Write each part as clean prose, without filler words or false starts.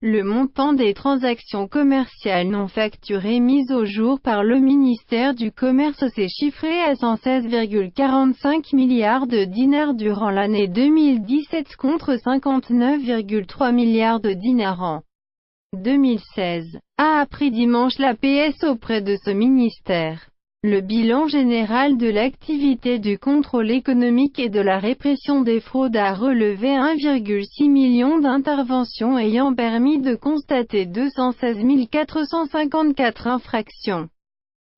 Le montant des transactions commerciales non facturées mises au jour par le ministère du Commerce s'est chiffré à 116,45 milliards de dinars durant l'année 2017 contre 59,3 milliards de dinars en 2016, a appris dimanche l'APS auprès de ce ministère. Le bilan général de l'activité du contrôle économique et de la répression des fraudes a relevé 1,6 million d'interventions ayant permis de constater 216 454 infractions.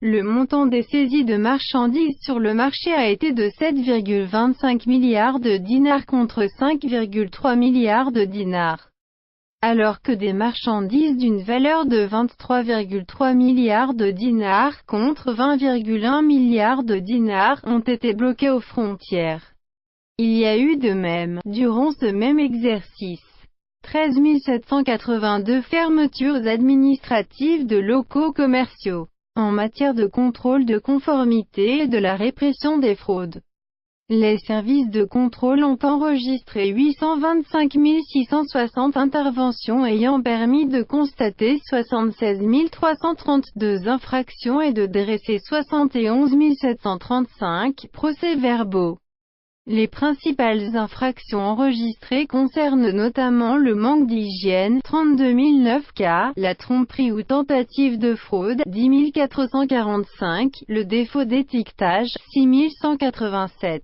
Le montant des saisies de marchandises sur le marché a été de 7,25 milliards de dinars contre 5,3 milliards de dinars. Alors que des marchandises d'une valeur de 23,3 milliards de dinars contre 20,1 milliards de dinars ont été bloquées aux frontières. Il y a eu de même, durant ce même exercice, 13 782 fermetures administratives de locaux commerciaux. En matière de contrôle de conformité et de la répression des fraudes, les services de contrôle ont enregistré 825 660 interventions ayant permis de constater 76 332 infractions et de dresser 71 735 procès-verbaux. Les principales infractions enregistrées concernent notamment le manque d'hygiène, 32 009 cas, la tromperie ou tentative de fraude, 10 445, le défaut d'étiquetage, 6 187.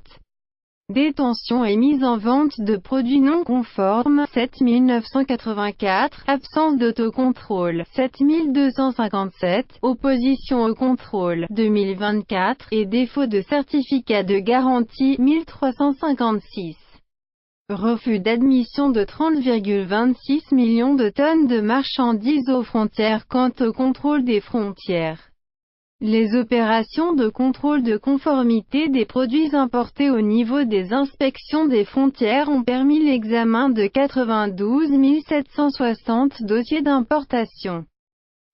Détention et mise en vente de produits non conformes, 7 984, absence d'autocontrôle, 7 257, opposition au contrôle, 2024, et défaut de certificat de garantie, 1356. Refus d'admission de 30,26 millions de tonnes de marchandises aux frontières. Quant au contrôle des frontières, les opérations de contrôle de conformité des produits importés au niveau des inspections des frontières ont permis l'examen de 92 760 dossiers d'importation,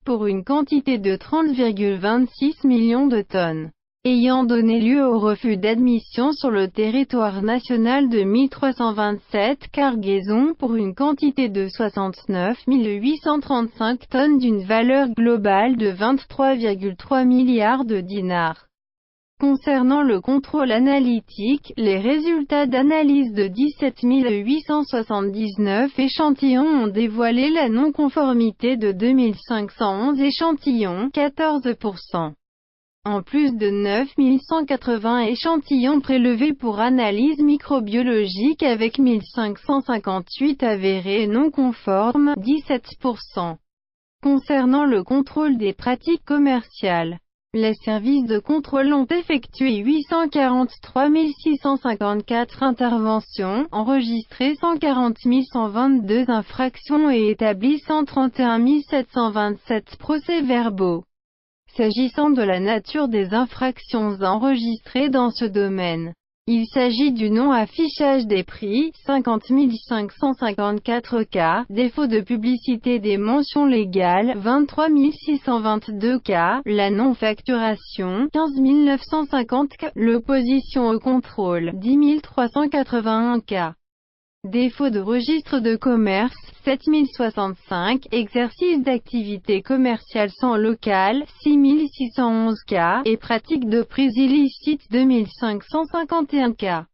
pour une quantité de 30,26 millions de tonnes, ayant donné lieu au refus d'admission sur le territoire national de 1327 cargaisons pour une quantité de 69 835 tonnes d'une valeur globale de 23,3 milliards de dinars. Concernant le contrôle analytique, les résultats d'analyse de 17 879 échantillons ont dévoilé la non-conformité de 2511 échantillons, 14%. En plus de 9 180 échantillons prélevés pour analyse microbiologique avec 1558 avérés non conformes, 17%. Concernant le contrôle des pratiques commerciales, les services de contrôle ont effectué 843 654 interventions, enregistré 140 122 infractions et établi 131 727 procès-verbaux. S'agissant de la nature des infractions enregistrées dans ce domaine, il s'agit du non-affichage des prix, 50 554 cas, défaut de publicité des mentions légales, 23 622 cas, la non-facturation, 15 950 cas, l'opposition au contrôle, 10 381 cas. Défaut de registre de commerce, 7065, exercice d'activité commerciale sans local, 6611 cas, et pratique de prise illicite, 2551 cas.